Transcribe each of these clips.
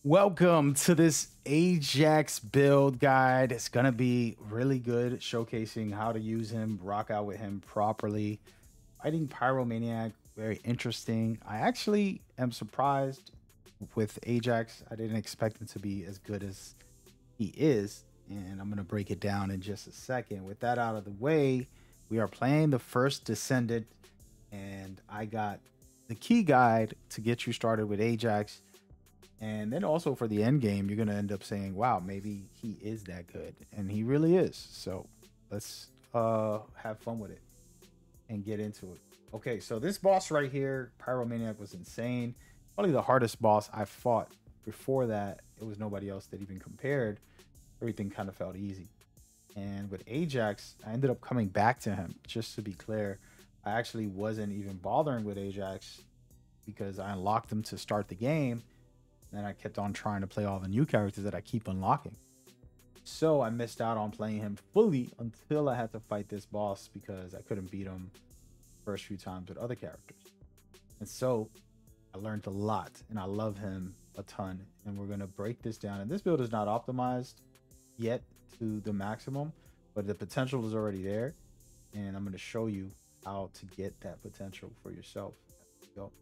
Welcome to this Ajax build guide. It's going to be really good, showcasing how to use him, rock out with him properly. Fighting Pyromaniac, very interesting. I actually am surprised with Ajax. I didn't expect him to be as good as he is, and I'm going to break it down in just a second. With that out of the way, we are playing the First Descendant, and I got the key guide to get you started with Ajax. And then also for the end game, you're going to end up saying, wow, maybe he is that good. And he really is. So let's have fun with it and get into it. Okay, so this boss right here, Pyromaniac, was insane. Probably the hardest boss I fought. Before that, it was nobody else that even compared. Everything kind of felt easy. And with Ajax, I ended up coming back to him. Just to be clear, I actually wasn't even bothering with Ajax because I unlocked him to start the game. And I kept on trying to play all the new characters that I keep unlocking. So I missed out on playing him fully until I had to fight this boss because I couldn't beat him first few times with other characters. And so I learned a lot and I love him a ton. And we're going to break this down. And this build is not optimized yet to the maximum, but the potential is already there. And I'm going to show you how to get that potential for yourself. Go.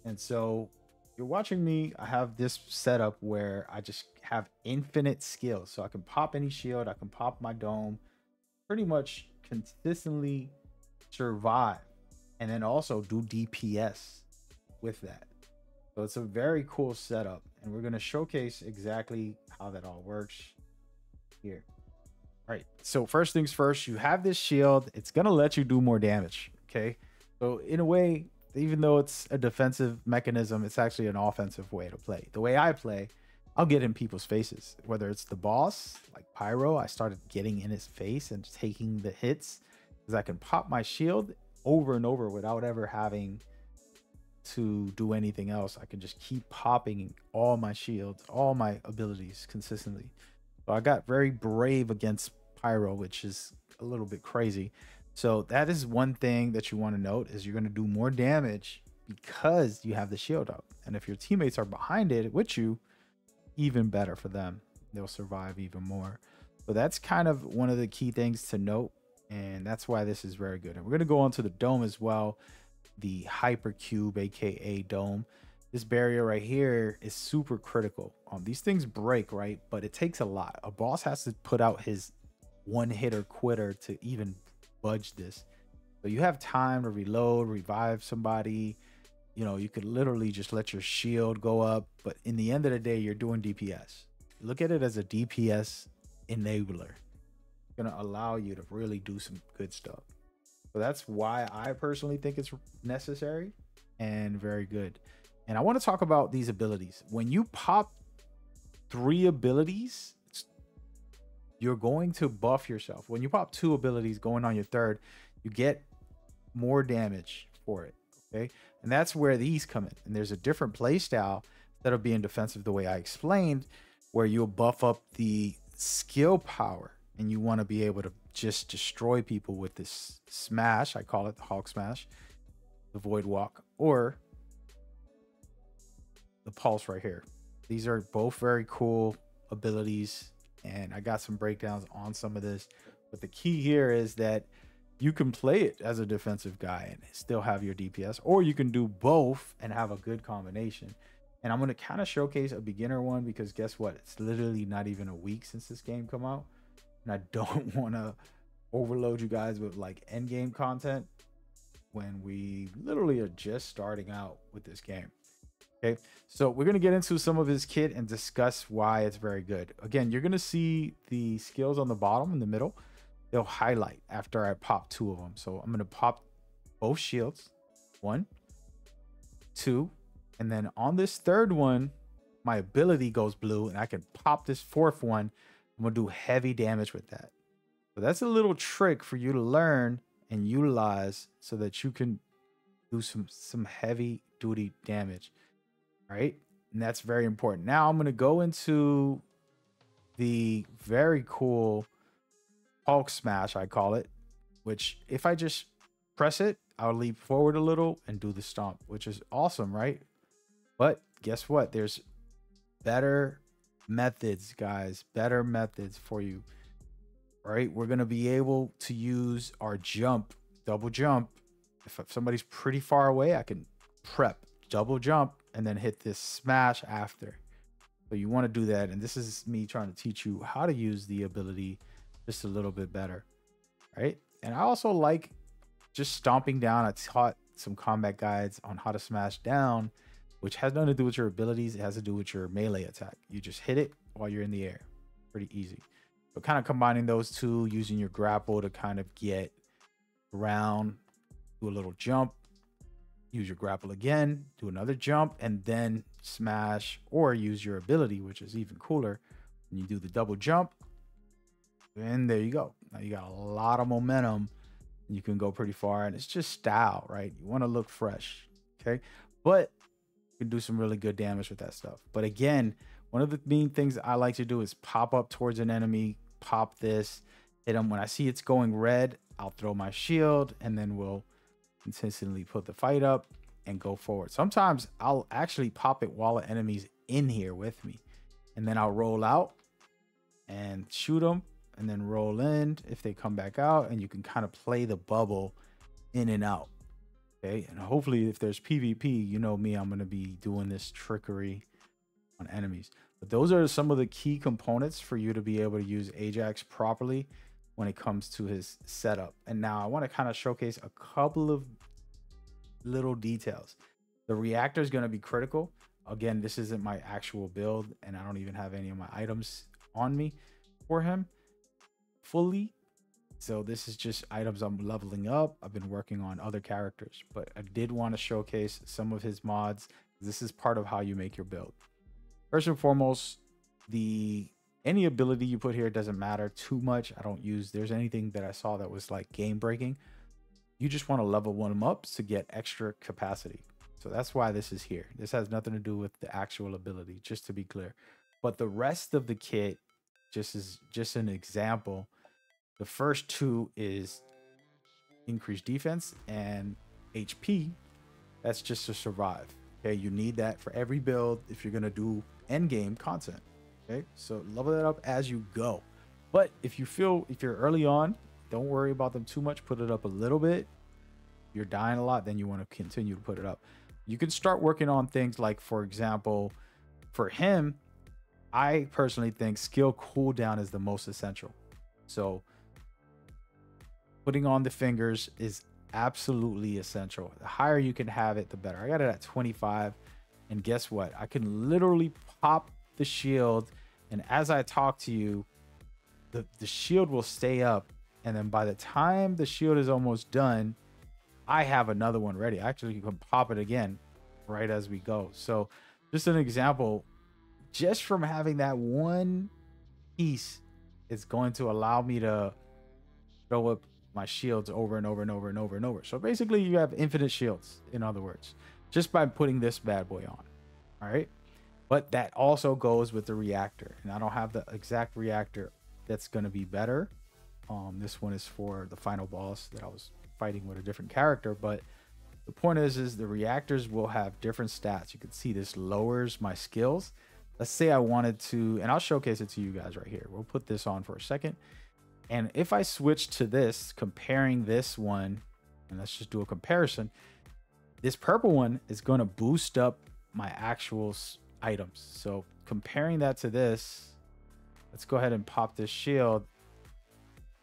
And so you're watching me, I have this setup where I just have infinite skills. So I can pop any shield, I can pop my dome, pretty much consistently survive, and then also do DPS with that. So it's a very cool setup, and we're going to showcase exactly how that all works here. All right, so first things first, you have this shield. It's going to let you do more damage, okay? So in a way, even though it's a defensive mechanism, it's actually an offensive way to play. The way I play, I'll get in people's faces. Whether it's the boss, like Pyro, I started getting in his face and taking the hits because I can pop my shield over and over without ever having to do anything else. I can just keep popping all my shields, all my abilities consistently. So I got very brave against Pyro, which is a little bit crazy. So that is one thing that you want to note is you're going to do more damage because you have the shield up. And if your teammates are behind it with you, even better for them. They'll survive even more. So that's kind of one of the key things to note. And that's why this is very good. And we're going to go on to the dome as well. The hypercube, aka dome. This barrier right here is super critical. These things break, right? But it takes a lot. A boss has to put out his one hitter quitter to even budge this. So you have time to reload, revive somebody. You know, you could literally just let your shield go up, but in the end of the day, you're doing DPS. Look at it as a DPS enabler. It's gonna allow you to really do some good stuff. So that's why I personally think it's necessary and very good. And I want to talk about these abilities. When you pop 3 abilities, you're going to buff yourself. When you pop 2 abilities going on your 3rd, you get more damage for it. Okay. And that's where these come in. And there's a different play style instead of being defensive the way I explained, where you'll buff up the skill power and you want to be able to just destroy people with this smash. I call it the Hulk smash, the void walk, or the pulse right here. These are both very cool abilities. And I got some breakdowns on some of this, but the key here is that you can play it as a defensive guy and still have your DPS, or you can do both and have a good combination. And I'm going to kind of showcase a beginner one because guess what? It's literally not even a week since this game come out. And I don't want to overload you guys with like end game content when we literally are just starting out with this game. Okay, so we're going to get into some of his kit and discuss why it's very good. Again, you're going to see the skills on the bottom in the middle. They'll highlight after I pop 2 of them. So I'm going to pop both shields. 1, 2. And then on this 3rd one, my ability goes blue. And I can pop this 4th one. I'm going to do heavy damage with that. So that's a little trick for you to learn and utilize so that you can do some heavy duty damage. Right, and that's very important. Now I'm going to go into the very cool Hulk smash, I call it, which if I just press it, I'll leap forward a little and do the stomp, which is awesome, right? But guess what? There's better methods, guys, better methods for you. Right, we're gonna be able to use our jump, double jump. If somebody's pretty far away, I can prep, double jump, and then hit this smash after. So you want to do that, and this is me trying to teach you how to use the ability just a little bit better, right? And I also like just stomping down. I taught some combat guides on how to smash down, which has nothing to do with your abilities. It has to do with your melee attack. You just hit it while you're in the air. Pretty easy. So kind of combining those two, using your grapple to kind of get around, do a little jump, use your grapple again, do another jump, and then smash, or use your ability, which is even cooler. When you do the double jump, and there you go. Now you got a lot of momentum. You can go pretty far, and it's just style, right? You want to look fresh, okay? But you can do some really good damage with that stuff. But again, one of the main things I like to do is pop up towards an enemy, pop this, hit them. When I see it's going red, I'll throw my shield, and then we'll consistently put the fight up and go forward. Sometimes I'll actually pop it while the enemy's in here with me, and then I'll roll out and shoot them, and then roll in if they come back out, and you can kind of play the bubble in and out. Okay, and hopefully if there's PvP, you know me, I'm going to be doing this trickery on enemies. But those are some of the key components for you to be able to use Ajax properly when it comes to his setup. And now I want to kind of showcase a couple of little details. The reactor is going to be critical. Again, this isn't my actual build, and I don't even have any of my items on me for him fully. So this is just items I'm leveling up. I've been working on other characters, but I did want to showcase some of his mods. This is part of how you make your build. First and foremost, any ability you put here doesn't matter too much. I don't use, there's anything that I saw that was like game breaking. You just want to level them up to get extra capacity. So that's why this is here. This has nothing to do with the actual ability, just to be clear. But the rest of the kit just an example. The first two is increased defense and HP. That's just to survive. Okay, you need that for every build if you're gonna do end game content. Okay, so level that up as you go. But if you're early on, don't worry about them too much. Put it up a little bit. If you're dying a lot, then you want to continue to put it up. You can start working on things like, for example, for him, I personally think skill cooldown is the most essential. So putting on the fingers is absolutely essential. The higher you can have it, the better. I got it at 25, and guess what? I can literally pop the shield, and as I talk to you, the shield will stay up, and then by the time the shield is almost done, I have another one ready. Actually, you can pop it again right as we go. So just an example, just from having that one piece, it's going to allow me to throw up my shields over and over and over and over and over. So basically you have infinite shields, in other words, just by putting this bad boy on. All right, but that also goes with the reactor, and I don't have the exact reactor that's going to be better. This one is for the final boss that I was fighting with a different character, but the point is the reactors will have different stats. You can see this lowers my skills. Let's say I wanted to, and I'll showcase it to you guys right here. We'll put this on for a second. And if I switch to this, comparing this one, and let's just do a comparison, this purple one is going to boost up my actual items. So comparing that to this, let's go ahead and pop this shield.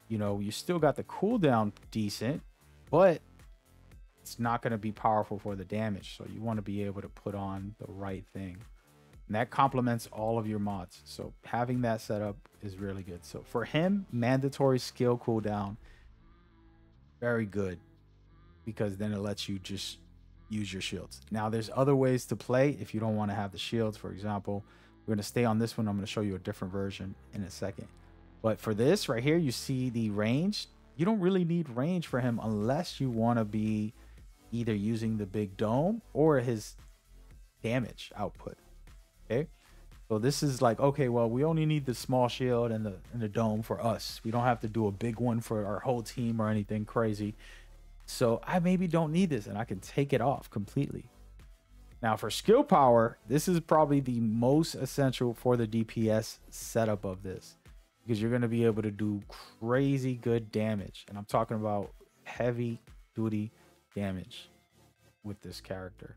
You know, you still got the cooldown decent, but it's not going to be powerful for the damage. So you want to be able to put on the right thing. And that complements all of your mods. So having that set up is really good. So for him, mandatory skill cooldown, very good, because then it lets you just use your shields. Now there's other ways to play if you don't want to have the shields. For example, we're going to stay on this one. I'm going to show you a different version in a second. But for this right here, you see the range. You don't really need range for him unless you want to be either using the big dome or his damage output. Okay, so this is like, okay, well, we only need the small shield and the dome for us. We don't have to do a big one for our whole team or anything crazy. So I maybe don't need this, and I can take it off completely. Now for skill power, this is probably the most essential for the DPS setup of this, because you're going to be able to do crazy good damage. And I'm talking about heavy duty damage with this character.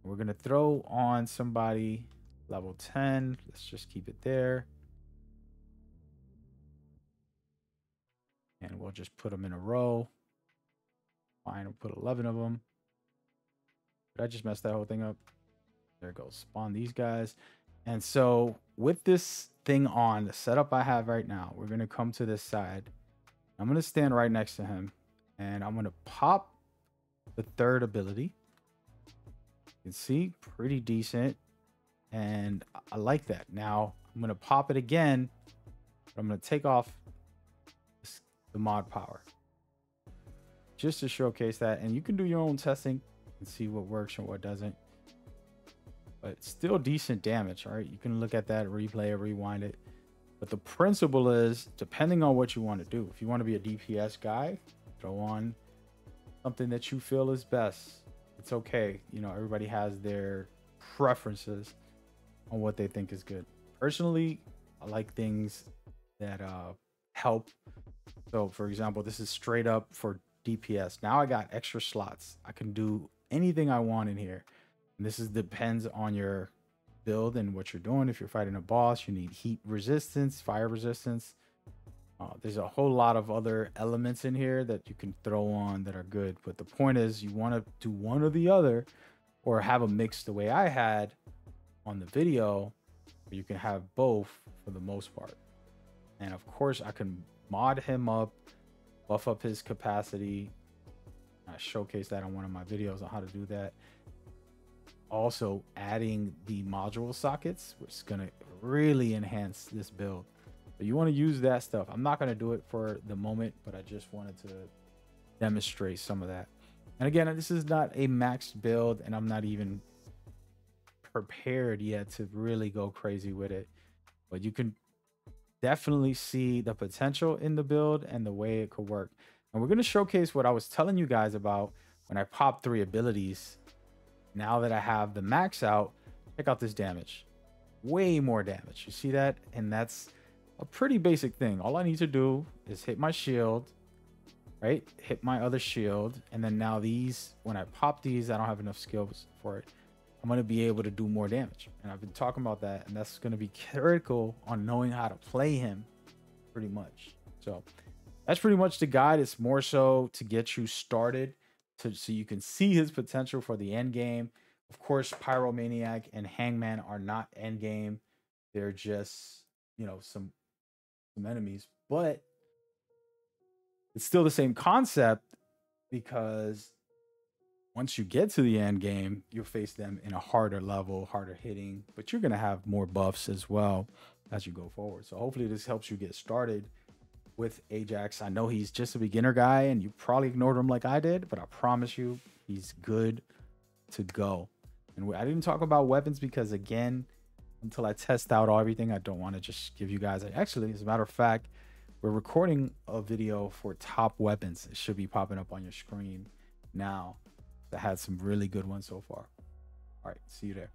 We're going to throw on somebody level 10. Let's just keep it there. And we'll just put them in a row. Fine, we'll put 11 of them. Did I just mess that whole thing up? There it goes. Spawn these guys. And so with this thing on, the setup I have right now, we're going to come to this side. I'm going to stand right next to him. And I'm going to pop the third ability. You can see, pretty decent. And I like that. Now, I'm going to pop it again. But I'm going to take off the mod power. Just to showcase that. And you can do your own testing and see what works and what doesn't. But it's still decent damage, all right? You can look at that, replay it, rewind it. But the principle is, depending on what you want to do. If you want to be a DPS guy, throw on something that you feel is best. It's okay. You know, everybody has their preferences on what they think is good. Personally, I like things that help. So, for example, this is straight up for DPS. Now I got extra slots. I can do anything I want in here. And this is depends on your build and what you're doing. If you're fighting a boss, you need heat resistance, fire resistance. There's a whole lot of other elements in here that you can throw on that are good. But the point is, you want to do one or the other, or have a mix the way I had on the video, where you can have both for the most part. And of course, I can mod him up, buff up his capacity. I showcase that on one of my videos on how to do that. Also adding the module sockets, which is going to really enhance this build. But you want to use that stuff. I'm not going to do it for the moment, but I just wanted to demonstrate some of that. And again, this is not a maxed build, and I'm not even prepared yet to really go crazy with it. But you can definitely see the potential in the build and the way it could work. And we're going to showcase what I was telling you guys about when I popped 3 abilities. Now that I have the max out, check out this damage. Way more damage. You see that? And that's a pretty basic thing. All I need to do is hit my shield, right? Hit my other shield. And then now these, when I pop these, I don't have enough skills for it. I'm going to be able to do more damage. And I've been talking about that. And that's going to be critical on knowing how to play him pretty much. So that's pretty much the guide. It's more so to get you started, so you can see his potential for the end game. Of course, Pyromaniac and Hangman are not end game. They're just, you know, some enemies, but it's still the same concept, because once you get to the end game, you'll face them in a harder level, harder hitting, but you're going to have more buffs as well as you go forward. So hopefully this helps you get started with Ajax. I know he's just a beginner guy and you probably ignored him like I did, but I promise you he's good to go. And I didn't talk about weapons because, again, until I test out everything, I don't want to just give you guys. Actually, as a matter of fact, we're recording a video for top weapons. It should be popping up on your screen now. That had some really good ones so far. All right, see you there.